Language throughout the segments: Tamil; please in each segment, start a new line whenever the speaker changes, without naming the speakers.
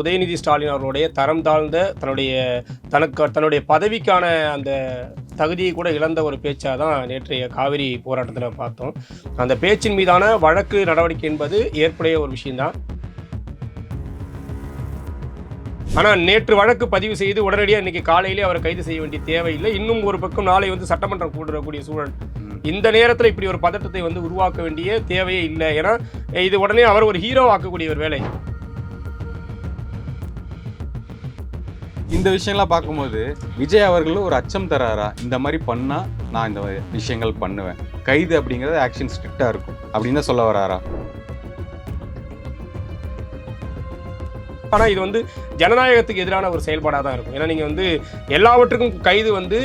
உதயநிதி ஸ்டாலின் அவர்களுடைய தரம் தாழ்ந்த தன்னுடைய பதவிக்கான அந்த தகுதியை கூட இழந்த ஒரு பேச்சாக தான் நேற்றைய காவிரி போராட்டத்தில் பார்த்தோம். அந்த பேச்சின் மீதான வழக்கு நடவடிக்கை என்பது ஏற்புடைய ஒரு விஷயம்தான். ஆனால் நேற்று வழக்கு பதிவு செய்து உடனடியாக இன்னைக்கு காலையிலே அவரை கைது செய்ய வேண்டிய தேவையில்லை. இன்னும் ஒரு பக்கம் நாளை சட்டமன்றம் கூடக்கூடிய சூழல். இந்த நேரத்தில் இப்படி ஒரு பதட்டத்தை உருவாக்க வேண்டிய தேவையே இல்லை. ஏன்னா இது உடனே அவர் ஒரு ஹீரோ ஆக்கக்கூடிய ஒரு வேலை.
இந்த விஷயம்லாம் பார்க்கும்போது விஜய் அவர்களும் ஒரு அச்சம் தராரா? இந்த மாதிரி பண்ணால் நான் இந்த விஷயங்கள் பண்ணுவேன், கைது அப்படிங்கிறது ஆக்ஷன் ஸ்ட்ரிக்டாக இருக்கும் அப்படின்னு தான் சொல்ல வராரா?
ஆனால் இது ஜனநாயகத்துக்கு எதிரான ஒரு செயல்பாடாக தான் இருக்கும். ஏன்னா நீங்கள் எல்லாவற்றுக்கும் கைது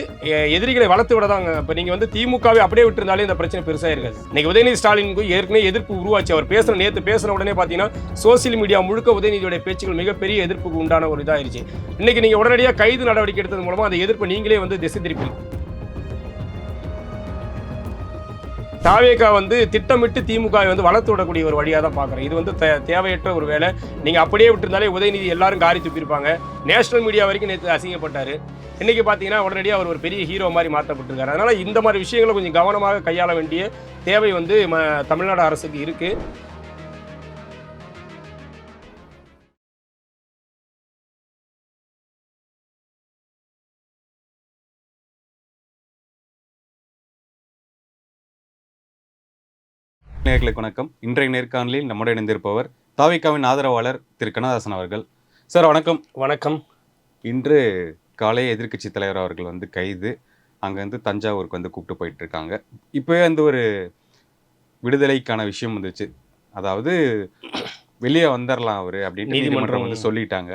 எதிரிகளை வளர்த்து விட தாங்க. இப்போ நீங்கள் திமுகவை அப்படியே விட்டுருந்தாலே இந்த பிரச்சனை பெருசாக இருக்காது. இன்னைக்கு உதயநிதி ஸ்டாலினுக்கு ஏற்கனவே எதிர்ப்பு உருவாச்சு. அவர் நேற்று பேசுன உடனே பார்த்தீங்கன்னா சோசியல் மீடியா முழுக்க உதயநிதியுடைய பேச்சுகள் மிகப்பெரிய எதிர்ப்புக்கு உண்டான ஒரு இதாயிருச்சு. இன்னைக்கு நீங்கள் உடனடியாக கைது நடவடிக்கை எடுத்தது மூலமாக அந்த எதிர்ப்பை நீங்களே திசை திருப்பி தாவேகா திட்டமிட்டு திமுகவை வளர்த்து விடக்கூடிய ஒரு வழியாக தான் பார்க்குறேன். இது தேவையற்ற ஒரு வேலை. நீங்கள் அப்படியே விட்டுருந்தாலே உதயநிதி எல்லாரும் காரி துப்பியிருப்பாங்க. நேஷனல் மீடியா வரைக்கும் நேற்று அசிங்கப்பட்டார். இன்றைக்கி பார்த்தீங்கன்னா உடனடியாக அவர் ஒரு பெரிய ஹீரோ மாதிரி மாற்றப்பட்டிருக்காரு. அதனால் இந்த மாதிரி விஷயங்களை கொஞ்சம் கவனமாக கையாள வேண்டிய தேவை தமிழ்நாடு அரசுக்கு இருக்குது.
நேயர்களுக்கு வணக்கம். இன்றைய நேர்காணலில் நம்முடைய இணைந்திருப்பவர் தாவேகாவின் ஆதரவாளர் திரு கண்ணதாசன் அவர்கள். சார் வணக்கம்.
வணக்கம்.
இன்று காலை எதிர்க்கட்சி தலைவர் அவர்கள் கைது, அங்கே தஞ்சாவூருக்கு கூப்பிட்டு போயிட்டு இருக்காங்க. இப்போவே ஒரு விடுதலைக்கான விஷயம் வந்துச்சு. அதாவது வெளியே வந்துடலாம் அவர் அப்படின்னு நீதிமன்றம் சொல்லிட்டாங்க.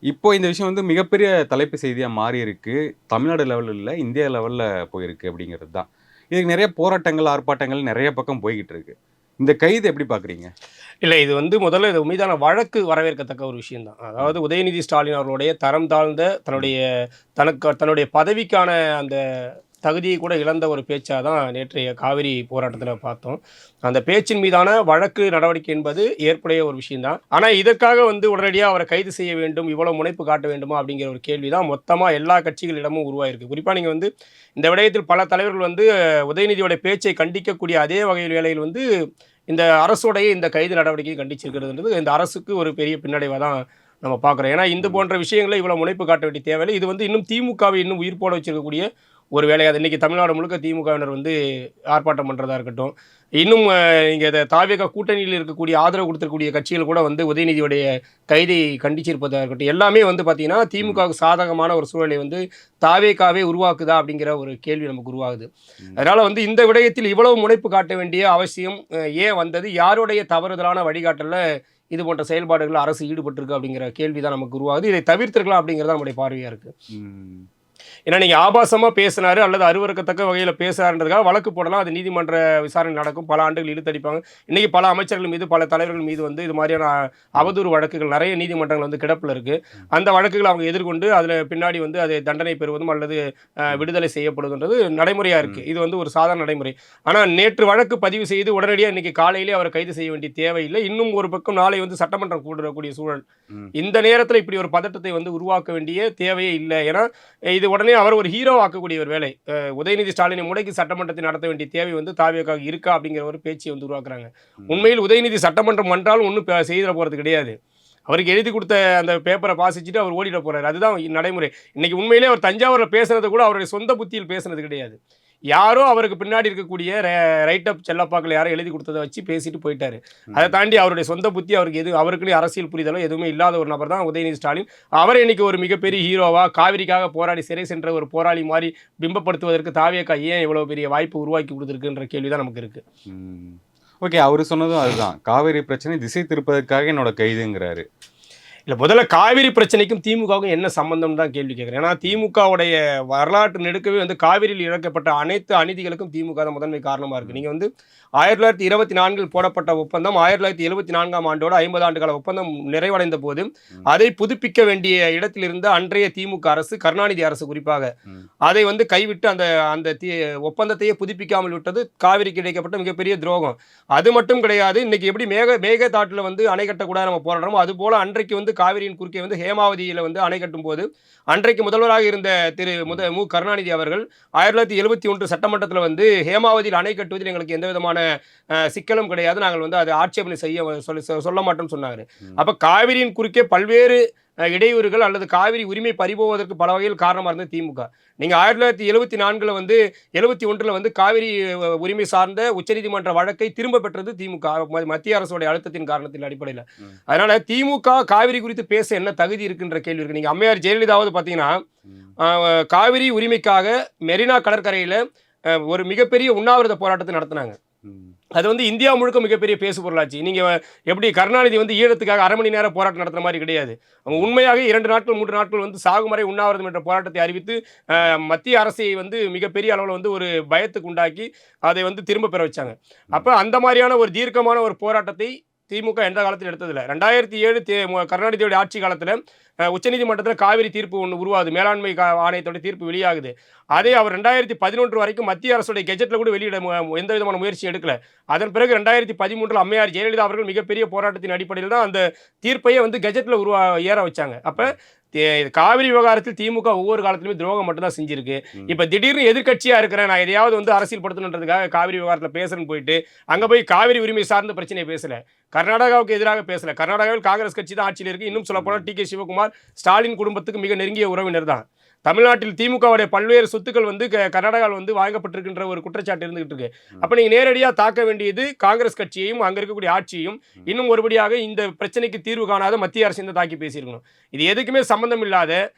இப்போ இந்த விஷயம் மிகப்பெரிய தலைப்பு செய்தியாக மாறி இருக்கு. தமிழ்நாடு லெவலில் இல்லை, இந்தியா லெவலில் போயிருக்கு அப்படிங்கிறது தான். இதுக்கு நிறைய போராட்டங்கள், ஆர்ப்பாட்டங்கள் நிறைய பக்கம் போய்கிட்டு இருக்கு. இந்த கைது எப்படி பார்க்குறீங்க?
இல்லை, இது முதல்ல இது மீதான வழக்கு வரவேற்கத்தக்க ஒரு விஷயம்தான். அதாவது உதயநிதி ஸ்டாலின் அவர்களுடைய தரம் தாழ்ந்த தன்னுடைய பதவிக்கான அந்த தகுதியை கூட இழந்த ஒரு பேச்சாக தான் நேற்றைய காவிரி போராட்டத்தில் பார்த்தோம். அந்த பேச்சின் மீதான வழக்கு நடவடிக்கை என்பது ஏற்புடைய ஒரு விஷயம்தான். ஆனால் இதற்காக உடனடியாக அவரை கைது செய்ய வேண்டும், இவ்வளோ முனைப்பு காட்ட வேண்டுமா அப்படிங்கிற ஒரு கேள்வி தான் மொத்தமாக எல்லா கட்சிகளிடமும் உருவாயிருக்கு. குறிப்பாக நீங்கள் இந்த விடயத்தில் பல தலைவர்கள் உதயநிதியோட பேச்சை கண்டிக்கக்கூடிய அதே வகையில் வேளையில் இந்த அரசுடைய இந்த கைது நடவடிக்கையை கண்டிச்சிருக்கிறதுன்றது இந்த அரசுக்கு ஒரு பெரிய பின்னடைவாக தான் நம்ம பார்க்குறோம். ஏன்னா இந்த போன்ற விஷயங்களை இவ்வளோ முனைப்பு காட்ட வேண்டிய தேவையில்லை. இது இன்னும் திமுகவை இன்னும் உயிர் போட வச்சிருக்கக்கூடிய ஒரு வேலையாக இன்றைக்கி தமிழ்நாடு முழுக்க திமுகவினர் ஆர்ப்பாட்டம் பண்ணுறதா இருக்கட்டும். இன்னும் இங்கே தாவேகா கூட்டணியில் இருக்கக்கூடிய ஆதரவு கொடுத்துருக்கூடிய கட்சிகள் கூட உதயநிதியுடைய கைதை கண்டிச்சிருப்பதாக இருக்கட்டும். எல்லாமே பார்த்திங்கன்னா திமுகவுக்கு சாதகமான ஒரு சூழலை தாவேகாவே உருவாக்குதா அப்படிங்கிற ஒரு கேள்வி நமக்கு உருவாகுது. அதனால் இந்த விடயத்தில் இவ்வளவு முனைப்பு காட்ட வேண்டிய அவசியம் ஏன் வந்தது? யாருடைய தவறுதலான வழிகாட்டலில் இது போன்ற செயல்பாடுகள் அரசு ஈடுபட்டிருக்கு அப்படிங்கிற கேள்வி தான் நமக்கு உருவாகுது. இதை தவிர்த்திருக்கலாம் அப்படிங்கிறது நம்முடைய பார்வையாக இருக்குது. ஏன்னா நீங்கள் ஆபாசமாக பேசினாரு அல்லது அருவருக்கத்தக்க வகையில் பேசுறாருன்றதுக்காக வழக்கு போடலாம். அது நீதிமன்ற விசாரணை நடக்கும், பல ஆண்டுகள் இழுத்தடிப்பாங்க. இன்றைக்கி பல அமைச்சர்கள் மீது, பல தலைவர்கள் மீது இது மாதிரியான அவதூறு வழக்குகள் நிறைய நீதிமன்றங்கள் கிடப்பில் இருக்குது. அந்த வழக்குகள் அவங்க எதிர்கொண்டு அதில் பின்னாடி அதை தண்டனை பெறுவதும் அல்லது விடுதலை செய்யப்படுவதுன்றது நடைமுறையாக இருக்குது. இது ஒரு சாதாரண நடைமுறை. ஆனால் நேற்று வழக்கு பதிவு செய்து உடனடியாக இன்றைக்கி காலையிலே அவரை கைது செய்ய வேண்டிய தேவையில்லை. இன்னும் ஒரு பக்கம் நாளை சட்டமன்றம் கூடக்கூடிய சூழல். இந்த நேரத்தில் இப்படி ஒரு பதட்டத்தை உருவாக்க வேண்டிய தேவையே இல்லை. ஏன்னா இது உடனே அவர் ஒரு ஹீரோ ஆக்கக்கூடிய ஒரு வேலை. உதயநிதி ஸ்டாலினை முடக்கி சட்டமன்றத்தை நடத்த வேண்டிய தேவை தாவேகா இருக்கா அப்படிங்கிற ஒரு பேச்சை உருவாக்குறாங்க. உண்மையில் உதயநிதி சட்டமன்றம் என்றாலும் ஒன்றும் செய்திட போகிறது கிடையாது. அவருக்கு எழுதி கொடுத்த அந்த பேப்பரை வாசிச்சுட்டு அவர் ஓடிட போறாரு. அதுதான் நடைமுறை. இன்னைக்கு உண்மையிலே அவர் தஞ்சாவூரில் பேசுனது கூட அவருடைய சொந்த புத்தியில் பேசுனது கிடையாது. யாரோ அவருக்கு பின்னாடி இருக்கக்கூடிய ரைட் அப் செல்லப்பாக்கள் யாரோ எழுதி கொடுத்ததை வச்சு பேசிட்டு போயிட்டாரு. அதை தாண்டி அவருடைய சொந்த புத்தி அவருக்குள்ளே அரசியல் புரிதலோ எதுவுமே இல்லாத ஒரு நபர் தான் உதயநிதி ஸ்டாலின். அவரை இன்னைக்கு ஒரு மிகப்பெரிய ஹீரோவா, காவிரிக்காக போராடி சிறை சென்ற ஒரு போராளி மாதிரி பிம்பப்படுத்துவதற்கு தாவேகா ஏன் இவ்வளோ பெரிய வாய்ப்பு உருவாக்கி கொடுத்துருக்குன்ற கேள்வி தான் நமக்கு இருக்கு.
ஓகே, அவர் சொன்னதும் அதுதான், காவிரி பிரச்சனை திசை திருப்பதற்காக என்னோட கைதுங்கிறாரு.
இல்லை, முதல்ல காவிரி பிரச்சனைக்கும் திமுகவுக்கும் என்ன சம்பந்தம் தான் கேள்வி கேட்குறேன். ஏன்னா திமுகவுடைய வரலாற்று நெடுக்கவே காவிரியில் இழக்கப்பட்ட அனைத்து அநீதிகளுக்கும் திமுக தான் முதன்மை காரணமாக இருக்குது. நீங்கள் 1924 போடப்பட்ட ஒப்பந்தம் 1974 ஆண்டோடு 50 ஆண்டுகால ஒப்பந்தம் நிறைவடைந்த போது அதை புதுப்பிக்க வேண்டிய இடத்தில் இருந்த அன்றைய திமுக அரசு, கருணாநிதி அரசு குறிப்பாக, அதை கைவிட்டு அந்த ஒப்பந்தத்தையே புதுப்பிக்காமல் விட்டது காவிரிக்கு இழைக்கப்பட்ட மிகப்பெரிய துரோகம். அது மட்டும் கிடையாது. இன்னைக்கு எப்படி மேகதாட்டில் அணை கட்டக்கூடாது நம்ம போராடுறோமோ, அது போல அன்றைக்கு வந்து காவிரியின் குறுக்கே வந்து ஹேமாவதியில் வந்து அணை கட்டும் போது அன்றைக்கு முதல்வராக இருந்த திரு மு கருணாநிதி அவர்கள் 1971 சட்டமன்றத்தில் வந்து ஹேமாவதியில் அணை கட்டுவதில் எங்களுக்கு எந்த விதமான சிக்கலும் கிடையாது, நாங்கள் வந்து அதை ஆட்சேபனை சொல்ல மாட்டோம்னு சொன்னார். அப்போ காவிரியின் குறுக்கே பல்வேறு இடையூறுகள் அல்லது காவிரி உரிமை பறிபோவதற்கு பல வகையில் காரணமாக இருந்தது திமுக. நீங்கள் 1974 வந்து 71 வந்து காவிரி உரிமை சார்ந்த உச்சநீதிமன்ற வழக்கை திரும்ப பெற்றது திமுக மத்திய அரசுடைய அழுத்தத்தின் காரணத்தின் அடிப்படையில். அதனால திமுக காவிரி குறித்து பேச என்ன தகுதி இருக்குன்ற கேள்வி இருக்கு. நீங்க அம்மையார் ஜெயலலிதாவது பார்த்தீங்கன்னா காவிரி உரிமைக்காக மெரினா கடற்கரையில் ஒரு மிகப்பெரிய உண்ணாவிரத போராட்டத்தை நடத்தினாங்க. அது வந்து இந்தியா முழுக்க மிகப்பெரிய பேசு பொருளாச்சு. நீங்கள் எப்படி கருணாநிதி வந்து ஈழத்துக்காக 1/2 மணி நேரம் போராட்டம் நடத்துகிற மாதிரி கிடையாது. அவங்க உண்மையாக 2 நாட்கள் 3 நாட்கள் வந்து சாகுமறை உண்ணாவிரதம் என்ற போராட்டத்தை அறிவித்து மத்திய அரசை வந்து மிகப்பெரிய அளவில் வந்து ஒரு பயத்துக்கு உண்டாக்கி அதை வந்து திரும்ப பெற வச்சாங்க. அப்போ அந்த மாதிரியான ஒரு தீர்க்கமான ஒரு போராட்டத்தை திமுக எந்த காலத்தில் எடுத்ததில்லை. 2007 கருணாநிதியோட ஆட்சி காலத்தில் உச்சநீதிமன்றத்தில் காவிரி தீர்ப்பு ஒன்று உருவாகுது, மேலாண்மை ஆணையத்தோட தீர்ப்பு வெளியாகுது. அதே அவர் 2011 வரைக்கும் மத்திய அரசுடைய கெஜெட்டில் கூட வெளியிட எந்த விதமான முயற்சி எடுக்கல. அதன் பிறகு 2013 அம்மையார் ஜெயலலிதா அவர்கள் மிகப்பெரிய போராட்டத்தின் அடிப்படையில் தான் அந்த தீர்ப்பையே வந்து கெஜெட்டில் ஏற வச்சாங்க. அப்போ காவிரி விவகாரத்தில் திமுக ஒவ்வொரு காலத்திலுமே துரோகம் மட்டும்தான் செஞ்சிருக்கு. இப்போ திடீர்னு எதிர்கட்சியாக இருக்கிறேன், நான் எதையாவது வந்து அரசியல் படுத்தணுன்றதுக்காக காவிரி விவகாரத்தில் பேசுறேன்னு போயிட்டு அங்கே போய் காவிரி உரிமை சார்ந்த பிரச்சனையை பேசல, கர்நாடகாவுக்கு எதிராக பேசல. கர்நாடகாவில் காங்கிரஸ் கட்சி தான் ஆட்சியில் இருக்கு. இன்னும் சொல்லப்போனால் டி.கே. சிவகுமார் ஸ்டாலின் குடும்பத்துக்கு மிக நெருங்கிய உறவினர் தான். தமிழ்நாட்டில் திமுகவுடைய பல்வேறு சொத்துக்கள் வந்து கர்நாடகாவில் வந்து வாங்கப்பட்டிருக்கின்ற ஒரு குற்றச்சாட்டு இருந்துகிட்டு இருக்கு. அப்போ நீங்கள் நேரடியாக தாக்க வேண்டியது காங்கிரஸ் கட்சியையும் அங்கே இருக்கக்கூடிய ஆட்சியையும், இன்னும் ஒருபடியாக இந்த பிரச்சனைக்கு தீர்வு காணாத மத்திய அரசு இந்த தாக்கி பேசியிருக்கணும். இது எதுக்குமே சம்பந்தம் இல்லாத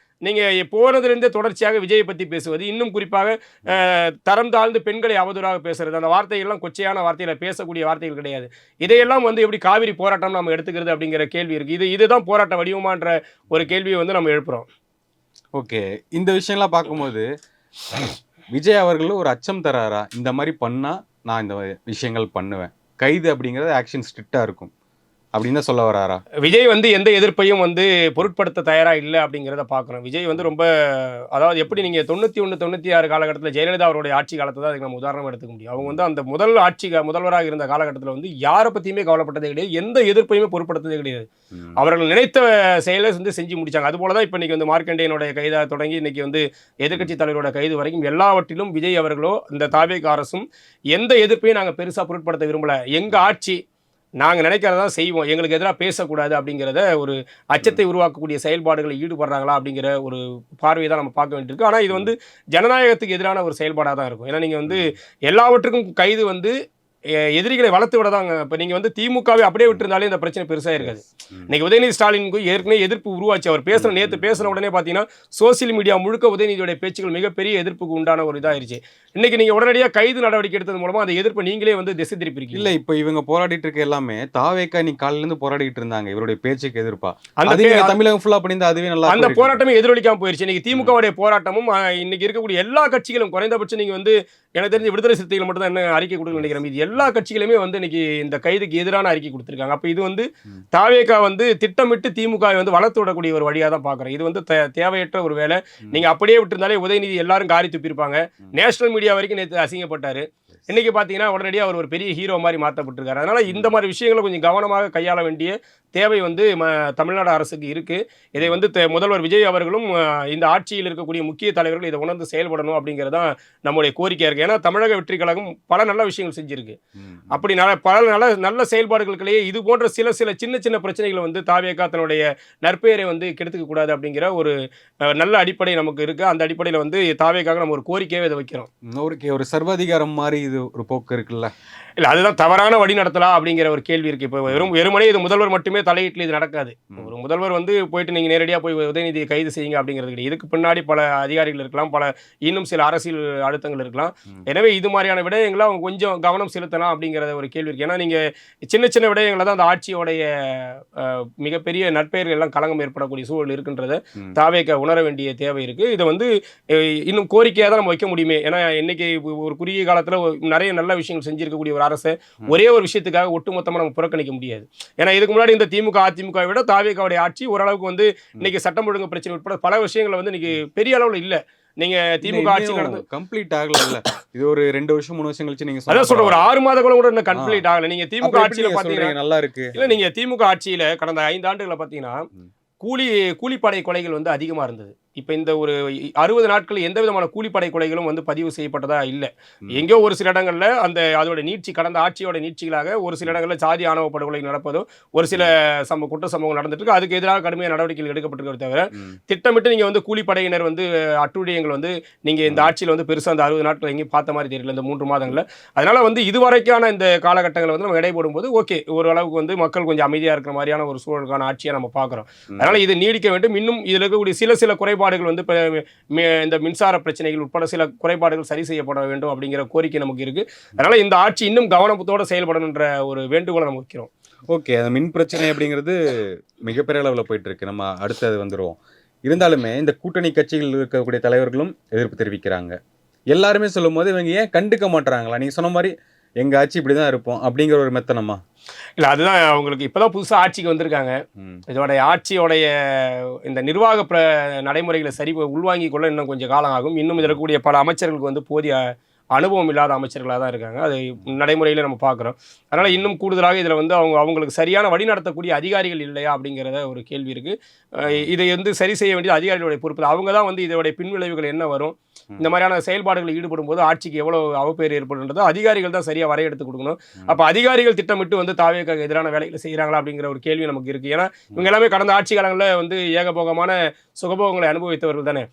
நீங்கள் போனதிலிருந்தே தொடர்ச்சியாக விஜயை பற்றி பேசுவது, இன்னும் குறிப்பாக தரம் தாழ்ந்து பெண்களை அவதூறாக பேசுறது, அந்த வார்த்தைகள்லாம் கொச்சையான வார்த்தைகளை பேசக்கூடிய வார்த்தைகள் கிடையாது. இதையெல்லாம் வந்து எப்படி காவிரி போராட்டம் நம்ம எடுத்துக்கிறது அப்படிங்கிற கேள்வி இருக்குது. இதுதான் போராட்ட வடிவமான்ற ஒரு கேள்வியை வந்து நம்ம எழுப்புறோம்.
ஓகே, இந்த விஷயம்லாம் பார்க்கும்போது விஜய் அவர்களும் ஒரு அச்சம் தராரா? இந்த மாதிரி பண்ணால் நான் இந்த விஷயங்கள் பண்ணுவேன், கைது அப்படிங்கிறது ஆக்ஷன் ஸ்ட்ரிக்டாக இருக்கும் அப்படின்னு தான் சொல்ல வராரா? விஜய்
வந்து எந்த எதிர்ப்பையும் வந்து பொருட்படுத்த தயாராக இல்லை அப்படிங்கிறத பார்க்குறோம். விஜய் வந்து ரொம்ப, அதாவது எப்படி நீங்கள் 91 96 காலகட்டத்தில் ஜெயலலிதா அவருடைய ஆட்சி காலத்தை தான் அதுக்கு நம்ம உதாரணமாக எடுத்துக்க முடியும். அவங்க வந்து அந்த முதல்வராக இருந்த காலகட்டத்தில் வந்து யாரை பற்றியுமே கவலைப்பட்டதே கிடையாது, எந்த எதிர்ப்பையுமே பொருட்படுத்ததே கிடையாது. அவர்கள் நினைத்த செயலை வந்து செஞ்சு முடிச்சாங்க. அதுபோல தான் இப்போ இன்னைக்கு வந்து மார்க்கண்டேயனுடைய கைதாக தொடங்கி இன்னைக்கு வந்து எதிர்க்கட்சி தலைவரோட கைது வரைக்கும் எல்லாவற்றிலும் விஜய் அவர்களோ இந்த தாவேக அரசும் எந்த எதிர்ப்பையும் நாங்கள் பெருசாக பொருட்படுத்த விரும்பலை. எங்கள் ஆட்சி நாங்கள் நினைக்கிறதா செய்வோம், எங்களுக்கு எதிராக பேசக்கூடாது அப்படிங்கிறத ஒரு அச்சத்தை உருவாக்கக்கூடிய செயல்பாடுகளை ஈடுபடுறாங்களா அப்படிங்கிற ஒரு பார்வையை தான் நம்ம பார்க்க வேண்டியிருக்கு. ஆனால் இது வந்து ஜனநாயகத்துக்கு எதிரான ஒரு செயல்பாடாக தான் இருக்கும். ஏன்னா நீங்கள் வந்து எல்லாவற்றுக்கும் கைது வந்து எதிரிகளை வளர்த்து விட தாங்க. இப்போ நீங்கள் வந்து திமுகவை அப்படியே விட்டுருந்தாலே இந்த பிரச்சனை பெருசாக இருக்காது. இன்னைக்கு உதயநிதி ஸ்டாலினுக்கு ஏற்கனவே எதிர்ப்பு உருவாச்சு. அவர் நேற்று பேசுன உடனே பார்த்தீங்கன்னா சோசியல் மீடியா முழுக்க உதயநிதியோட பேச்சுகள் மிகப்பெரிய எதிர்ப்புக்கு உண்டான ஒரு இதாயிருச்சு. இன்னைக்கு நீங்கள் உடனடியாக கைது நடவடிக்கை எடுத்தது மூலமாக அந்த எதிர்ப்பை நீங்களே வந்து திசை திருப்பிருக்கீங்க.
இல்லை, இப்போ இவங்க போராடிட்டு இருக்க எல்லாமே தாவேக்கா நீ காலிலேருந்து போராடிட்டு இருந்தாங்க இவருடைய பேச்சுக்கு எதிர்ப்பா. அந்த தமிழகம் ஃபுல்லாக பண்ணியிருந்தா அதுவே நல்லா,
அந்த போராட்டமே எதிரொலிக்காமல் போயிருச்சு. இன்னைக்கு திமுகவுடைய போராட்டமும் இன்னைக்கு இருக்கக்கூடிய எல்லா கட்சிகளும் குறைந்தபட்சம் நீங்கள் வந்து எனக்கு தெரிஞ்ச விடுதலை சிறுத்தைகள் மட்டும் தான் என்ன அறிக்கை கொடுக்க நினைக்கிறேன். இது எல்லா கட்சிகளுமே வந்து இன்னைக்கு இந்த கைதுக்கு எதிரான அறிக்கை கொடுத்துருக்காங்க. அப்போ இது வந்து தாவேகா வந்து திட்டமிட்டு திமுக வந்து வளர்த்து விடக்கூடிய ஒரு வழியாக தான் பார்க்குறேன். இது வந்து தேவையற்ற ஒரு வேலை. நீங்கள் அப்படியே விட்டுருந்தாலே உதயநிதி எல்லாரும் காரி துப்பியிருப்பாங்க. நேஷனல் மீடியா வரைக்கும் நேற்று அசிங்கப்பட்டார். இன்னைக்கு பார்த்தீங்கன்னா உடனடியாக அவர் ஒரு பெரிய ஹீரோ மாதிரி மாற்றப்பட்டிருக்காரு. அதனால இந்த மாதிரி விஷயங்களை கொஞ்சம் கவனமாக கையாள வேண்டிய தேவை வந்து தமிழ்நாடு அரசுக்கு இருக்கு. இதை வந்து முதல்வர் விஜய் அவர்களும் இந்த ஆட்சியில் இருக்கக்கூடிய முக்கிய தலைவர்கள் இதை உணர்ந்து செயல்படணும் அப்படிங்கிறதான் நம்முடைய கோரிக்கையாக இருக்குது. ஏன்னா தமிழக வெற்றி கழகம் பல நல்ல விஷயங்கள் செஞ்சிருக்கு. அப்படி பல நல்ல செயல்பாடுகளுக்குள்ளேயே இது போன்ற சில சின்ன சின்ன பிரச்சனைகளை வந்து தாவேகா தன்னுடைய நற்பெயரை வந்து கெடுத்துக்க கூடாது அப்படிங்கிற ஒரு நல்ல அடிப்படை நமக்கு இருக்கு. அந்த அடிப்படையில் வந்து தாவேகாக நம்ம ஒரு கோரிக்கையை இதை வைக்கிறோம்.
ஒரு சர்வாதிகாரம் மாதிரி இது ஒரு போக்கு இருக்குல்ல?
இல்லை, அதுதான் தவறான வழி நடத்தலாம் அப்படிங்கிற ஒரு கேள்வி இருக்குது. இப்போ வெறுமனே இது முதல்வர் மட்டுமே தலையீட்டில் இது நடக்காது. ஒரு முதல்வர் வந்து போயிட்டு நீங்கள் நேரடியாக போய் உதயநிதியை கைது செய்யுங்க அப்படிங்கிறது கிடையாது. இதுக்கு பின்னாடி பல அதிகாரிகள் இருக்கலாம், இன்னும் சில அரசியல் அழுத்தங்கள் இருக்கலாம். எனவே இது மாதிரியான விடயங்களை அவங்க கொஞ்சம் கவனம் செலுத்தலாம் அப்படிங்கிறத ஒரு கேள்வி இருக்குது. ஏன்னா நீங்கள் சின்ன சின்ன விடயங்களை தான் அந்த ஆட்சியோடைய மிகப்பெரிய நற்பெயர்கள் எல்லாம் களங்கம் ஏற்படக்கூடிய சூழல் இருக்குன்றதை தாவேக உணர வேண்டிய தேவை இருக்குது. இதை வந்து இன்னும் கோரிக்கையாக தான் நம்ம வைக்க முடியுமே. ஏன்னா இன்னைக்கு ஒரு குறுகிய காலத்தில் நிறைய நல்ல விஷயங்கள் செஞ்சிருக்கக்கூடிய ஒரு அரசு ஒரே ஒரு விஷயத்துக்காக ஒட்டுமொத்தமா நம்ம புறக்கணிக்க முடியாது. ஏன்னா இதுக்கு முன்னாடி இந்த திமுக அதிமுக விட தாவேகாவுடைய ஆட்சி ஓரளவுக்கு வந்து இன்னைக்கு சட்டம் ஒழுங்கு பிரச்சனை உட்பட பல விஷயங்கள் வந்து இன்னைக்கு பெரிய அளவுல இல்ல. நீங்க திமுக ஆட்சி நடந்து
கம்ப்ளீட் ஆகல. இது ஒரு 2 வருஷம் 3 வருஷம் கழிச்சு நீங்க
அதான் சொல்ற ஒரு 6 மாத காலம் கூட இன்னும் கம்ப்ளீட் ஆகல. நீங்க திமுக ஆட்சியில பாத்தீங்கன்னா
நல்லா இருக்கு.
இல்ல, நீங்க திமுக ஆட்சியில கடந்த 5 ஆண்டுகளை பாத்தீங்கன்னா கூலிப்படை கொலைகள் வந்து அதிகமாக இருந்தது. இப்போ இந்த ஒரு 60 நாட்கள் எந்த விதமான கூலிப்படை கொலைகளும் வந்து பதிவு செய்யப்பட்டதா இல்லை. எங்கேயோ ஒரு சில இடங்களில் அதோட நீட்சி, கடந்த ஆட்சியோட நீட்சிகளாக ஒரு சில இடங்களில் சாதி ஆணவ படுகொலை நடப்பதும் ஒரு சில குற்ற சம்பவங்கள் நடந்துட்டு இருக்கு. அதுக்கு எதிராக கடுமையான நடவடிக்கைகள் எடுக்கப்பட்டிருக்கிறத தவிர திட்டமிட்டு நீங்கள் வந்து கூலிப்படையினர் வந்து அட்டுழியங்கள் வந்து நீங்கள் இந்த ஆட்சியில் வந்து பெருசாக அந்த 60 நாட்கள் எங்கேயும் பார்த்த மாதிரி தெரியல இந்த 3 மாதங்களில். அதனால வந்து இதுவரைக்கான இந்த காலகட்டங்களை வந்து நம்ம எடைபோடும் போது ஓகே, ஓரளவுக்கு வந்து மக்கள் கொஞ்சம் அமைதியாக இருக்கிற மாதிரியான ஒரு சூழலுக்கான ஆட்சியை நம்ம பார்க்குறோம். அதனால இது நீடிக்க வேண்டும். இன்னும் இதில் இருக்கக்கூடிய சில குறைபாடுகள் வந்து இந்த மின்சார பிரச்சனைகள் உட்பட சில குறைபாடுகள் சரி செய்யப்பட வேண்டும் அப்படிங்கிற கோரிக்கை நமக்கு இருக்கு. அதனால இந்த ஆட்சி இன்னும் கவனத்தோட செயல்படணுன்ற ஒரு வேண்டுகோளை நம்ம வைக்கிறோம்.
ஓகே, அந்த மின் பிரச்சனை அப்படிங்கிறது மிகப்பெரிய அளவில் போயிட்டு இருக்கு. நம்ம அடுத்தது வந்துடுவோம். இருந்தாலுமே இந்த கூட்டணி கட்சிகள் இருக்கக்கூடிய தலைவர்களும் எதிர்ப்பு தெரிவிக்கிறாங்க. எல்லாருமே சொல்லும் போது இவங்க ஏன் கண்டுக்க மாட்டுறாங்களா? நீங்க சொன்ன மாதிரி எங்க ஆட்சி இப்படிதான் இருப்போம் அப்படிங்கிற ஒரு மெத்தனமா?
இல்லை, அதுதான் அவங்களுக்கு இப்போதான் புதுசாக ஆட்சிக்கு வந்திருக்காங்க. இதோடைய ஆட்சியோடைய இந்த நிர்வாக நடைமுறைகளை உள்வாங்கிக் கொள்ள இன்னும் கொஞ்சம் காலம் ஆகும். இன்னும் இதில் இருக்கக்கூடிய பல அமைச்சர்களுக்கு வந்து போதிய அனுபவம் இல்லாத அமைச்சர்களாக தான் இருக்காங்க. அது நடைமுறையில் நம்ம பார்க்குறோம். அதனால் இன்னும் கூடுதலாக இதில் வந்து அவங்களுக்கு சரியான வழி நடத்தக்கூடிய அதிகாரிகள் இல்லையா அப்படிங்கிறத ஒரு கேள்வி இருக்குது. இதை வந்து சரி செய்ய வேண்டியது அதிகாரிகளுடைய பொறுப்பு. அவங்க தான் வந்து இதோடைய பின்விளைவுகள் என்ன வரும், இந்த மாதிரியான செயல்பாடுகளில் ஈடுபடும் போது ஆட்சிக்கு எவ்வளோ அவப்பேர் ஏற்படுன்றதோ அதிகாரிகள் தான் சரியாக வரையெடுத்து கொடுக்கணும். அப்போ அதிகாரிகள் திட்டமிட்டு வந்து தாவேக்காக்கு எதிரான வேலைகளை செய்கிறாங்களா அப்படிங்கிற ஒரு கேள்வி நமக்கு இருக்குது. ஏன்னா இவங்க எல்லாமே கடந்த ஆட்சி காலங்களில் வந்து ஏகபோகமான சுகபோகங்களை அனுபவித்தவர்கள் தானே,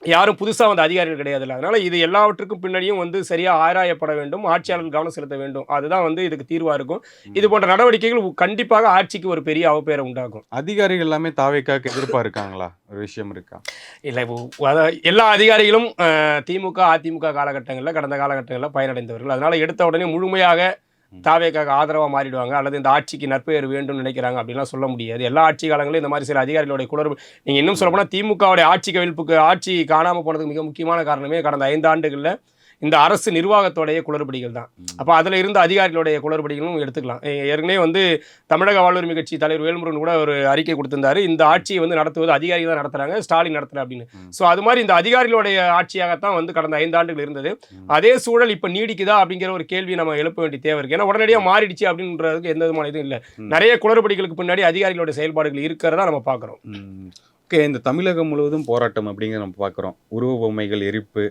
யாரும் புதுசாக வந்து அதிகாரிகள் கிடையாது. அதனால இது எல்லாவற்றுக்கும் பின்னாடியும் வந்து சரியாக ஆராயப்பட வேண்டும், ஆட்சியாளர்கள் கவனம் செலுத்த வேண்டும். அதுதான் வந்து இதுக்கு தீர்வாக இருக்கும். இது போன்ற நடவடிக்கைகள் கண்டிப்பாக ஆட்சிக்கு ஒரு பெரிய அவப்பேரை உண்டாகும்.
அதிகாரிகள் எல்லாமே தாவேக்காக்கு எதிர்ப்பாக இருக்காங்களா? ஒரு விஷயம் இருக்கா?
இல்லை, எல்லா அதிகாரிகளும் திமுக அதிமுக காலகட்டங்களில் கடந்த காலகட்டங்களில் பயனடைந்தவர்கள். அதனால எடுத்த உடனே முழுமையாக தாவேக்காக ஆதரவாக மாறிடுவாங்க அல்லது இந்த ஆட்சிக்கு நற்பெயர் வேண்டும் நினைக்கிறாங்க அப்படின்லாம் சொல்ல முடியாது. எல்லா ஆட்சி காலங்களிலும் இந்த மாதிரி சில அதிகாரிகளுடைய குளறுபடி. நீங்கள் இன்னும் சொல்லப்போனால் திமுகவுடைய ஆட்சி காணாமல் போனதுக்கு மிக முக்கியமான காரணமே கடந்த 5 ஆண்டுகளில் இந்த அரசு நிர்வாகத்தோடைய குளறுபடிகள் தான். அப்போ அதில் இருந்த அதிகாரிகளுடைய குளறுபடிகளும் எடுத்துக்கலாம். ஏற்கனவே வந்து தமிழக வாழ்வுரிமை கட்சி தலைவர் வேல்முருகன் கூட ஒரு அறிக்கை கொடுத்திருந்தாரு, இந்த ஆட்சியை வந்து நடத்துவது அதிகாரிகள் தான் நடத்துறாங்க, ஸ்டாலின் நடத்துற அப்படின்னு. ஸோ அது மாதிரி இந்த அதிகாரிகளுடைய ஆட்சியாகத்தான் வந்து கடந்த 5 ஆண்டுகள் இருந்தது. அதே சூழல் இப்போ நீடிக்குதா அப்படிங்கிற ஒரு கேள்வி நம்ம எழுப்ப வேண்டிய தேவை இருக்கு. ஏன்னா உடனடியாக மாறிடுச்சு அப்படின்றதுக்கு எந்த விதமான இதுவும் இல்லை. நிறைய குளறுபடிகளுக்கு பின்னாடி அதிகாரிகளுடைய செயல்பாடுகள் இருக்கிறதா நம்ம பார்க்குறோம்.
ஓகே, இந்த தமிழகம் முழுவதும் போராட்டம் அப்படிங்கிறத நம்ம பார்க்குறோம். உருவ பொம்மைகள் எரிப்பு,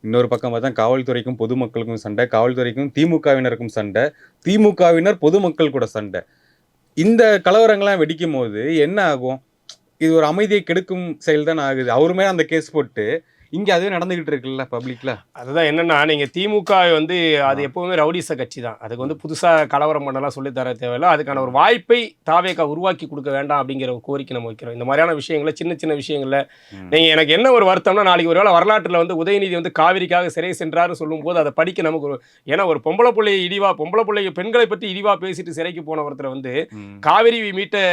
இன்னொரு பக்கம் பார்த்தா காவல்துறைக்கும் பொதுமக்களுக்கும் சண்டை, காவல்துறைக்கும் திமுகவினருக்கும் சண்டை, திமுகவினர் பொதுமக்கள் கூட சண்டை. இந்த கலவரங்கள்லாம் வெடிக்கும் போது என்ன ஆகும்? இது ஒரு அமைதியை கெடுக்கும் செயல் தான் ஆகுது. அவருமே அந்த கேஸ் போட்டு இங்கே அதுவே நடந்துகிட்டு இருக்குல்ல பப்ளிக்ல.
அதுதான் என்னன்னா, நீங்கள் திமுக வந்து அது எப்பவுமே ரவுடிச கட்சி தான். அதுக்கு வந்து புதுசாக கலவரம் பண்ணலாம் சொல்லித்தர தேவையில்லை. அதுக்கான ஒரு வாய்ப்பை தாவேக்கா உருவாக்கி கொடுக்க வேண்டாம் அப்படிங்கிற ஒரு கோரிக்கை நம்ம வைக்கிறோம். இந்த மாதிரியான விஷயங்களை சின்ன விஷயங்களில் நீங்கள் எனக்கு என்ன ஒரு வருத்தம்னா, நாளைக்கு ஒரு வேளை வரலாற்றில் வந்து உதயநிதி வந்து காவிரிக்காக சிறை சென்றார்னு சொல்லும்போது அதை படிக்க நமக்கு ஏன்னா ஒரு பொம்பளை பிள்ளை பெண்களை பற்றி இழிவாக பேசிட்டு சிறைக்கு போன ஒருத்தர் வந்து காவிரி மீட்ட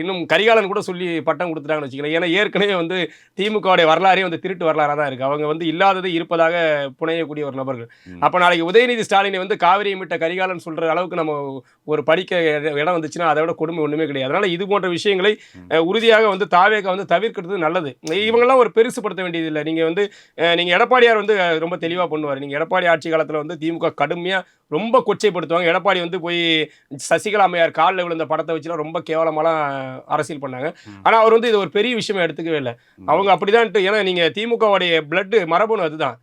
இன்னும் கரிகாலன் கூட சொல்லி பட்டம் கொடுத்துட்டாங்கன்னு வச்சுக்கலாம். ஏன்னா ஏற்கனவே வந்து திமுகவுடைய வரலாறே வந்து திருட்டு வரலாறாக தான் இருக்குது. அவங்க வந்து இல்லாதது இருப்பதாக புனையக்கூடிய ஒரு நபர்கள். அப்போ நாளைக்கு உதயநிதி ஸ்டாலினை வந்து காவிரியை மீட்ட கரிகாலன் சொல்கிற அளவுக்கு நம்ம ஒரு படிக்க இடம் வந்துச்சுன்னா அதை விட கொடுமை ஒன்றுமே கிடையாது. அதனால் இது போன்ற விஷயங்களை உறுதியாக வந்து தாவேக்கா வந்து தவிர்க்கிறது நல்லது. இவங்கெல்லாம் ஒரு பெருசுப்படுத்த வேண்டியது இல்லை. நீங்கள் எடப்பாடியார் வந்து ரொம்ப தெளிவாக பண்ணுவார். நீங்கள் எடப்பாடி ஆட்சி காலத்தில் வந்து திமுக கடுமையாக ரொம்ப கொச்சைப்படுத்துவாங்க. எடப்பாடி வந்து போய் சசிகலா அம்மையார் காலில் விழுந்த படத்தை வச்சுலாம் ரொம்ப கேவலமாலாம் அரசியல் பண்ணாங்க. ஆனால் அவர் வந்து இது ஒரு பெரிய விஷயமா எடுத்துக்கவே இல்லை. அவங்க அப்படிதான். ஏன்னா நீங்கள் திமுகவுடைய பிளட் மரபணு அதுதான்.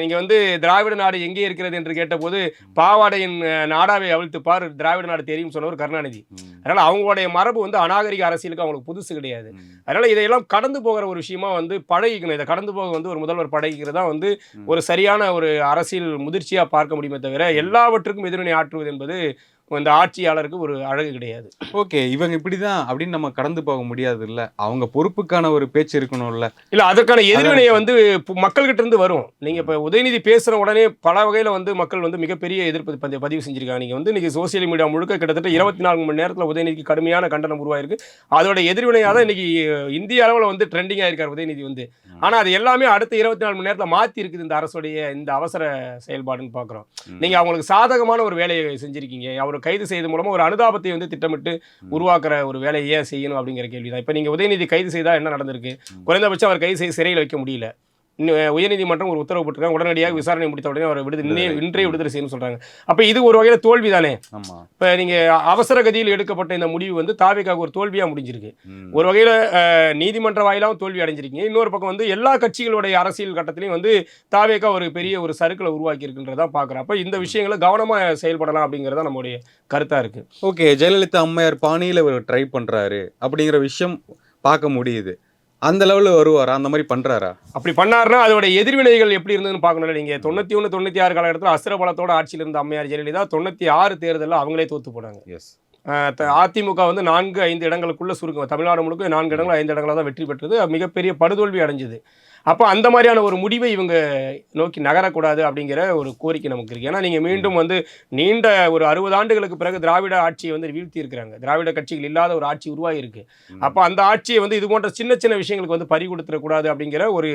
நீங்கள் வந்து திராவிட நாடு எங்கே இருக்கிறது என்று கேட்டபோது பாவாடையின் நாடாவை அவிழ்த்து பார், திராவிட நாடு தெரியும் சொன்னவர் கருணாநிதி. அதனால் அவங்களுடைய மரபு வந்து அநாகரிக அரசியலுக்கு அவங்களுக்கு புதுசு கிடையாது. அதனால் இதையெல்லாம் கடந்து போகிற ஒரு விஷயமா வந்து பழகிக்கணும். இதை கடந்து போக வந்து ஒரு முதல்வர் பழகிக்கிறதா வந்து ஒரு சரியான ஒரு அரசியல் முதிர்ச்சியாக பார்க்க முடியுமே தவிர எல்லாவற்றுக்கும் எதிர்வினை ஆற்றுவது என்பது இந்த ஆட்சியாளருக்கு ஒரு அழகு கிடையாது.
ஓகே, இவங்க இப்படிதான் அப்படின்னு நம்ம கடந்து போக முடியாது இல்ல. அவங்க பொறுப்புக்கான ஒரு பேச்சு இருக்கணும்ல.
இல்ல, அதற்கான எதிர்வினையை வந்து மக்கள்கிட்ட இருந்து வரும். நீங்க இப்ப உதயநிதி பேசுற உடனே பல வகையில வந்து மக்கள் வந்து மிகப்பெரிய எதிர்ப்பு பதிவு செஞ்சிருக்காங்க. நீங்க வந்து இன்னைக்கு சோசியல் மீடியா முழுக்க கிட்டத்தட்ட 24 மணி நேரத்தில் உதயநிதிக்கு கடுமையான கண்டனம் உருவாயிருக்கு. அதோட எதிர்வினையாக தான் இன்னைக்கு இந்திய அளவில் வந்து ட்ரெண்டிங் ஆயிருக்காரு உதயநிதி வந்து. ஆனா அது எல்லாமே அடுத்த 24 மணி நேரத்தில் மாத்தி இருக்குது இந்த அரசுடைய இந்த அவசர செயல்பாடுன்னு பாக்குறோம். நீங்க அவங்களுக்கு சாதகமான ஒரு வேலையை செஞ்சிருக்கீங்க. அவர் கைது செய்வது மூலமா ஒரு அனுதாபத்தை வந்து திட்டமிட்டு உருவாக்குற ஒரு வேலையை ஏன் செய்யணும் அப்படிங்கிற கேள்விதான். இப்ப நீங்க உதயநிதி கைது செய்தா என்ன நடந்திருக்கு? குறைந்தபட்சம் அவர் கைது செய்து சிறையில் வைக்க முடியல. உயர்நீதிமன்றம் ஒரு உத்தரவு போட்டிருக்காங்க, உடனடியாக விசாரணை முடித்த உடனே அவரை இன்றைய விடுதலை செய்யணும்னு சொல்றாங்க. அப்ப இது ஒரு வகையில தோல்வி தானே.
ஆமா.
இப்ப நீங்க அவசர கதியில் எடுக்கப்பட்ட இந்த முடிவு வந்து தாவேகாவுக்கு ஒரு தோல்வியா முடிஞ்சிருக்கு.
ம்.
ஒரு வகையில நீதிமன்ற வாயிலாவும் தோல்வி அடைஞ்சிருக்கீங்க. இன்னொரு பக்கம் வந்து எல்லா கட்சிகளுடைய அரசியல் கட்டத்திலையும் வந்து தாவேகா ஒரு பெரிய ஒரு சறுக்கலை உருவாக்கி இருக்குன்றதா பார்க்குறேன். அப்ப இந்த விஷயங்களை கவனமா செயல்படலாம் அப்படிங்கிறதா நம்முடைய கருத்தா இருக்கு.
ஓகே. ஜெயலலிதா அம்மையார் பாணியில இவர் ட்ரை பண்றாரு அப்படிங்கிற விஷயம் பார்க்க முடியுது. அந்த லெவல்ல வருவாரா? அந்த மாதிரி பண்றாரா?
அப்படி பண்ணாருன்னா அதோட எதிர்வினைகள் எப்படி இருந்ததுன்னு பார்க்கணும்ல. நீங்க 91, 96 காலகட்டத்தில் அசுரபலத்தோட ஆட்சியில் இருந்த அம்மையார் ஜெயலலிதா 96 தேர்தலில் அவங்களே தோத்து போனாங்க.
எஸ்.
அதிமுக வந்து 4, 5 இடங்களுக்குள்ள சுருக்கம். தமிழ்நாடு முழுக்க 4 இடங்கள் 5 இடங்களா தான் வெற்றி பெற்றது. மிகப்பெரிய படுதோல்வி அடைஞ்சது. அப்போ அந்த மாதிரியான ஒரு முடிவை இவங்க நோக்கி நகரக்கூடாது அப்படிங்கிற ஒரு கோரிக்கை நமக்கு இருக்குது. ஏன்னா நீங்கள் மீண்டும் வந்து நீண்ட ஒரு 60 ஆண்டுகளுக்கு பிறகு திராவிட ஆட்சியை வந்து வீழ்த்தி இருக்கிறாங்க. திராவிட கட்சிகள் இல்லாத ஒரு ஆட்சி உருவாகி இருக்கு. அப்போ அந்த ஆட்சியை வந்து இது போன்ற சின்ன சின்ன விஷயங்களுக்கு வந்து பறி கொடுத்துடக்கூடாது அப்படிங்கிற ஒரு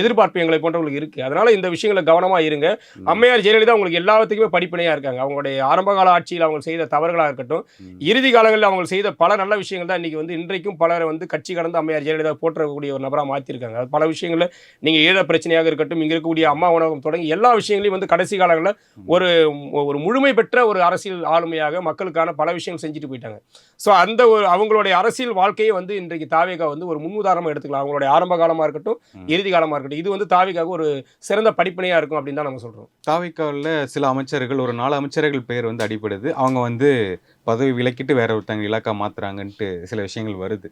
எதிர்பார்ப்பு எங்களை போன்றவங்களுக்கு இருக்குது. அதனால இந்த விஷயங்களை கவனமாக இருங்க. அம்மையார் ஜெயலலிதா உங்களுக்கு எல்லாத்துக்குமே படிப்பினையாக இருக்காங்க. அவங்களுடைய ஆரம்பகால ஆட்சியில் அவங்க செய்த தவறுகளாக இருக்கட்டும், இறுதி காலங்களில் அவங்க செய்த பல நல்ல விஷயங்கள் தான் இன்றைக்கி வந்து இன்றைக்கும் பலரை வந்து கட்சி கடந்து அம்மையார் ஜெயலலிதா போற்றக்கூடிய ஒரு நபராக மாற்றிருக்காங்க. அது பல விஷயங்களில் நீங்கள் ஈழ பிரச்சனையாக இருக்கட்டும், இங்கே இருக்கக்கூடிய அம்மா உணவகம் தொடங்கி எல்லா விஷயங்களையும் வந்து கடைசி காலங்களில் ஒரு ஒரு முழுமை பெற்ற ஒரு அரசியல் ஆளுமையாக மக்களுக்கான பல விஷயங்கள் செஞ்சுட்டு போயிட்டாங்க. ஸோ அந்த ஒரு அவங்களுடைய அரசியல் வாழ்க்கையை வந்து இன்றைக்கு தாவேகா வந்து ஒரு முன்னுதாரணமாக எடுத்துக்கலாம். அவங்களுடைய ஆரம்ப காலமாக இருக்கட்டும், இறுதி காலமாக இருக்கட்டும், இது வந்து தாவேகாவுக்கு ஒரு சிறந்த படிப்பினையாக இருக்கும் அப்படின்னு தான் நம்ம சொல்கிறோம்.
தாவேகாவில் சில அமைச்சர்கள், ஒரு 4 அமைச்சர்கள் பேர் வந்து அடிபடுது. அவங்க வந்து பதவி விலக்கிட்டு வேற ஒருத்தங்க இலாக்கா மாத்துறாங்கன்ட்டு சில விஷயங்கள் வருது.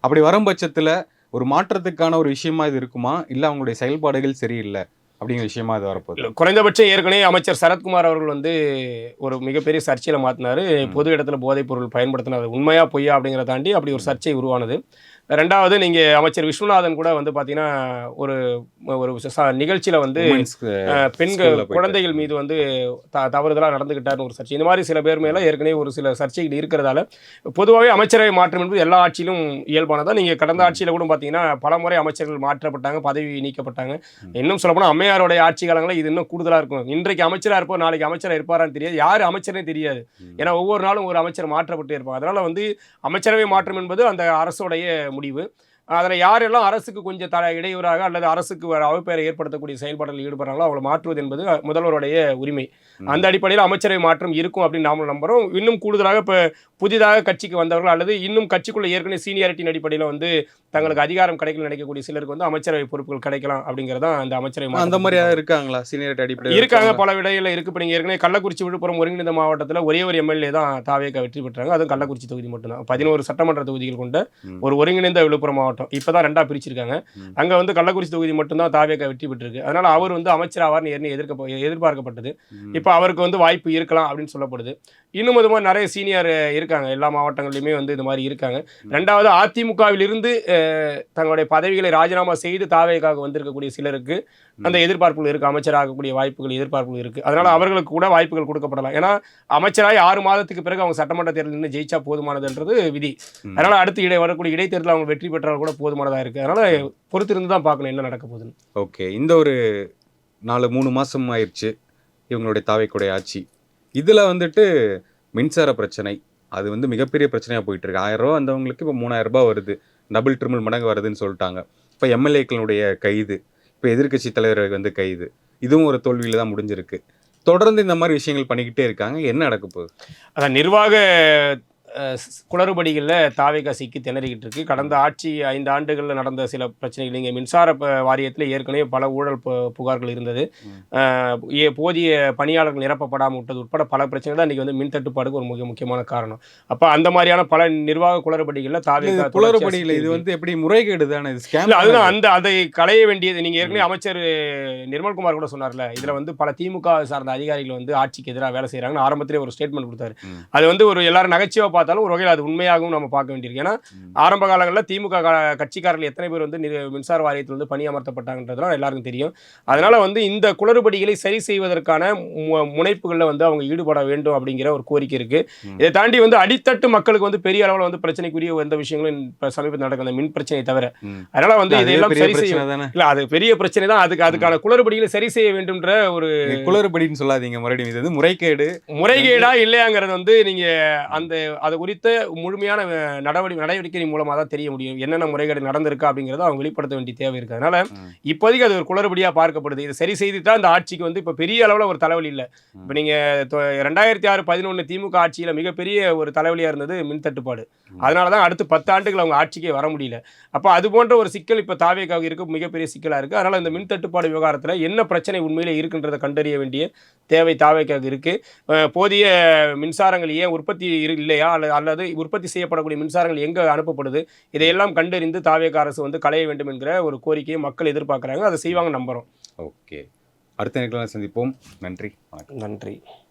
அப்படி வரும் பட்சத்தில் ஒரு மாற்றத்துக்கான ஒரு விஷயமா இது இருக்குமா, இல்லை அவங்களுடைய செயல்பாடுகள் சரியில்லை அப்படிங்கிற விஷயமா அது வரப்போகுது?
குறைந்தபட்சம் ஏற்கனவே அமைச்சர் சரத்குமார் அவர்கள் வந்து ஒரு மிகப்பெரிய சர்ச்சையில் மாற்றினார். பொது இடத்துல போதைப் பொருள் பயன்படுத்தினது உண்மையா பொய்யா அப்படிங்கிறத தாண்டி அப்படி ஒரு சர்ச்சை உருவானது. ரெண்டாவது நீங்கள் அமைச்சர் விஸ்வநாதன் கூட வந்து பார்த்தீங்கன்னா ஒரு ஒரு நிகழ்ச்சியில் வந்து பெண்கள் குழந்தைகள் மீது வந்து தவறுதலாக நடந்துக்கிட்டார்னு ஒரு சர்ச்சை. இந்த மாதிரி சில பேர் மேலே ஏற்கனவே ஒரு சில சர்ச்சைகள் இருக்கிறதால பொதுவாகவே அமைச்சரவை மாற்றம் என்பது எல்லா ஆட்சியிலும் இயல்பானதான். நீங்கள் கடந்த ஆட்சியில் கூட பார்த்தீங்கன்னா பல முறை அமைச்சர்கள் மாற்றப்பட்டாங்க, பதவி நீக்கப்பட்டாங்க. இன்னும் சொல்லப்போனால் அம்மையாருடைய ஆட்சி காலங்களில் இது இன்னும் கூடுதலாக இருக்கும். இன்றைக்கு அமைச்சராக இருப்போம், நாளைக்கு அமைச்சராக இருப்பாரான்னு தெரியாது, யார் அமைச்சரே தெரியாது. ஏன்னா ஒவ்வொரு நாளும் ஒரு அமைச்சர் மாற்றப்பட்டே இருப்பாங்க. அதனால் வந்து அமைச்சரவை மாற்றம் என்பது அந்த அரசுடைய முடிவு. அதில் யாரெல்லாம் அரசுக்கு கொஞ்சம் இடையூறாக அல்லது அரசுக்கு அவப்பெயரை ஏற்படுத்தக்கூடிய செயல்பாடுகளில் ஈடுபடுறாங்களோ அவங்களை மாற்றுவது என்பது முதல்வருடைய உரிமை. அந்த அடிப்படையில் அமைச்சரவை மாற்றம் இருக்கும் அப்படின்னு நாமளும் நம்புகிறோம். இன்னும் கூடுதலாக இப்போ புதிதாக கட்சிக்கு வந்தவர்கள் அல்லது இன்னும் கட்சிக்குள்ள ஏற்கனவே சீனியாரிட்டியின் அடிப்படையில் வந்து தங்களுக்கு அதிகாரம் கிடைக்கல நினைக்கக்கூடிய சிலருக்கு வந்து அமைச்சரவை பொறுப்புகள் கிடைக்கலாம் அப்படிங்கிறதான் அந்த அமைச்சரவை.
அந்த மாதிரி இருக்காங்களா சீனியாரிட்டி அடிப்படையில்?
இருக்காங்க, பல விடையில் இருக்கு. இப்போ நீங்கள் ஏற்கனவே கள்ளக்குறிச்சி விழுப்புரம் ஒருங்கிணைந்த மாவட்டத்தில் ஒரே ஒரு எம்எல்ஏ தான் தாவேகா வெற்றி பெற்றாங்க. அதுவும் கள்ளக்குறிச்சி தொகுதி மட்டும்தான். 11 சட்டமன்ற தொகுதிகள் கொண்ட ஒரு ஒருங்கிணைந்த விழுப்புரம் மாவட்டம் இப்பதான் 2ஆ பிரிச்சிருக்காங்க. அங்க வந்து கள்ளக்குறிச்சி தொகுதி மட்டும்தான் தாவேகா வெற்றி பெற்றிருக்கு. அதனால அவர் வந்து அமைச்சராவார்னு எதிர்பார்க்கப்பட்டது. இப்போ அவருக்கு வந்து வாய்ப்பு இருக்கலாம் அப்படின்னு சொல்லப்படுது. இன்னும் அது மாதிரி நிறைய சீனியர் இருக்காங்க, எல்லா மாவட்டங்கள்லையுமே வந்து இது மாதிரி இருக்காங்க. ரெண்டாவது அதிமுகவில் இருந்து தங்களுடைய பதவிகளை ராஜினாமா செய்து தாவேகாக வந்திருக்கக்கூடிய சிலருக்கு அந்த எதிர்பார்ப்புகள் இருக்குது, அமைச்சராகக்கூடிய வாய்ப்புகள் எதிர்பார்ப்புகள் இருக்குது. அதனால் அவர்களுக்கு கூட வாய்ப்புகள் கொடுக்கப்படலாம். ஏன்னா அமைச்சராக 6 மாதத்துக்கு பிறகு அவங்க சட்டமன்ற தேர்தலில் நின்று ஜெயிச்சா போதுமானதுன்றது விதி. அதனால் அடுத்து வரக்கூடிய இடைத்தேர்தல் அவங்க வெற்றி பெற்றால் கூட போதுமானதாக இருக்குது. அதனால் பொறுத்திருந்து தான் பார்க்கணும் என்ன நடக்க போகுதுன்னு.
ஓகே. இந்த ஒரு 3 மாதம் ஆயிடுச்சு இவங்களுடைய தாவேக்குடைய ஆட்சி. இதில் வந்துட்டு மின்சார பிரச்சனை அது வந்து மிகப்பெரிய பிரச்சனையாக போயிட்டு இருக்கு. 1000 ரூபா வந்தவங்களுக்கு இப்போ 3000 ரூபாய் வருது, டபுள் ட்ரிபிள் மடங்கு வருதுன்னு சொல்லிட்டாங்க. இப்போ எம்எல்ஏக்களுடைய கைது, இப்போ எதிர்க்கட்சி தலைவர்கள் வந்து கைது, இதுவும் ஒரு தோல்வியில் தான் முடிஞ்சிருக்கு. தொடர்ந்து இந்த மாதிரி விஷயங்கள் பண்ணிக்கிட்டே இருக்காங்க. என்ன நடக்க போகுது?
அதான் நிர்வாக குளறுபடிகளில் தாவேகா சிக்கி திணறிக்கிட்டு இருக்கு. கடந்த ஆட்சி 5 ஆண்டுகளில் நடந்த சில பிரச்சனைகள், இங்கே மின்சார வாரியத்தில் ஏற்கனவே பல ஊழல் புகார்கள் இருந்தது. போதிய பணியாளர்கள் நிரப்பப்படாமல் விட்டது உட்பட பல பிரச்சனைகள் தான் இன்றைக்கி வந்து மின் தட்டுப்பாடுக்கு ஒரு மிக முக்கியமான காரணம். அப்போ அந்த மாதிரியான பல நிர்வாக குளறுபடிகளில் தாவேகா
குளறுபடியில் இது வந்து எப்படி முறைகேடு தானே,
அதுதான் அதை களைய வேண்டியது. நீங்கள் ஏற்கனவே அமைச்சர் நிர்மல்குமார் கூட சொன்னார்ல, இதில் வந்து பல திமுக சார்ந்த அதிகாரிகள் வந்து ஆட்சிக்கு எதிராக வேலை செய்கிறாங்கன்னு ஆரம்பத்திலே ஒரு ஸ்டேட்மெண்ட் கொடுத்தாரு. அது வந்து ஒரு எல்லாரும் நகைச்சுவை பார்த்தாலும் ஒரு வகையில் அது உண்மையாகவும் நம்ம பார்க்க வேண்டியிருக்கு. ஏன்னா ஆரம்ப காலங்களில் திமுக கட்சிக்காரர்கள் எத்தனை பேர் வந்து மின்சார வாரியத்தில் வந்து பணியமர்த்தப்பட்டாங்கன்றதுலாம் எல்லாருக்கும் தெரியும். அதனால வந்து இந்த குளறுபடிகளை சரி செய்வதற்கான முனைப்புகளில் வந்து அவங்க ஈடுபட வேண்டும் அப்படிங்கிற ஒரு கோரிக்கை இருக்கு. இதை தாண்டி வந்து அடித்தட்டு மக்களுக்கு வந்து பெரிய அளவில் வந்து பிரச்சனைக்குரிய எந்த விஷயங்களும் சமீபத்தில் நடக்கும் அந்த மின் பிரச்சனையை தவிர. அதனால வந்து இதெல்லாம் சரி செய்ய இல்லை, அது பெரிய பிரச்சனை தான். அதுக்கான குளறுபடிகளை சரி செய்ய வேண்டும்ன்ற ஒரு குளறுபடின்னு
சொல்லாதீங்க, மறுபடியும் இது முறைகேடு
முறைகேடா இல்லையாங்கிறது வந்து நீங்க அந்த அதை அது குறித்த முழுமையான நடவடிக்கை மூலமாக தான் தெரிய முடியும். என்னென்ன முறைகேடு நடந்திருக்கா அப்படிங்கிறத அவங்க வெளிப்படுத்த வேண்டிய தேவை இருக்கு. அதனால இப்போதைக்கு அது ஒரு குளறுபடியாக பார்க்கப்படுது. இது சரி செய்துட்டா இந்த ஆட்சிக்கு வந்து இப்போ பெரிய அளவில் ஒரு தலைவலி இல்லை. இப்போ நீங்கள் 2006-11 திமுக ஆட்சியில் மிகப்பெரிய ஒரு தலைவலியாக இருந்தது மின் தட்டுப்பாடு. அதனால தான் அடுத்து 10 ஆண்டுகள் அவங்க ஆட்சிக்கே வர முடியல. அப்போ அது போன்ற ஒரு சிக்கல் இப்போ தாவேக்காவுக்கு இருக்க மிகப்பெரிய சிக்கலாக இருக்குது. அதனால் இந்த மின் தட்டுப்பாடு விவகாரத்தில் என்ன பிரச்சனை உண்மையிலே இருக்குன்றதை கண்டறிய வேண்டிய தேவை தாவேக்காவுக்கு இருக்குது. போதிய மின்சாரங்கள் ஏன் உற்பத்தி இல்லையா அல்லது உற்பத்தி செய்யப்படக்கூடிய மின்சாரங்கள் எங்கே அனுப்பப்படுது, இதையெல்லாம் கண்டறிந்து தாவேக்கா அரசு வந்து களைய வேண்டும் என்கிற ஒரு கோரிக்கையை மக்கள் எதிர்பார்க்குறாங்க. அதை செய்வாங்க நம்புகிறோம்.
ஓகே, அடுத்த நிகழ்ச்சியில் சந்திப்போம். நன்றி, வணக்கம்.
நன்றி.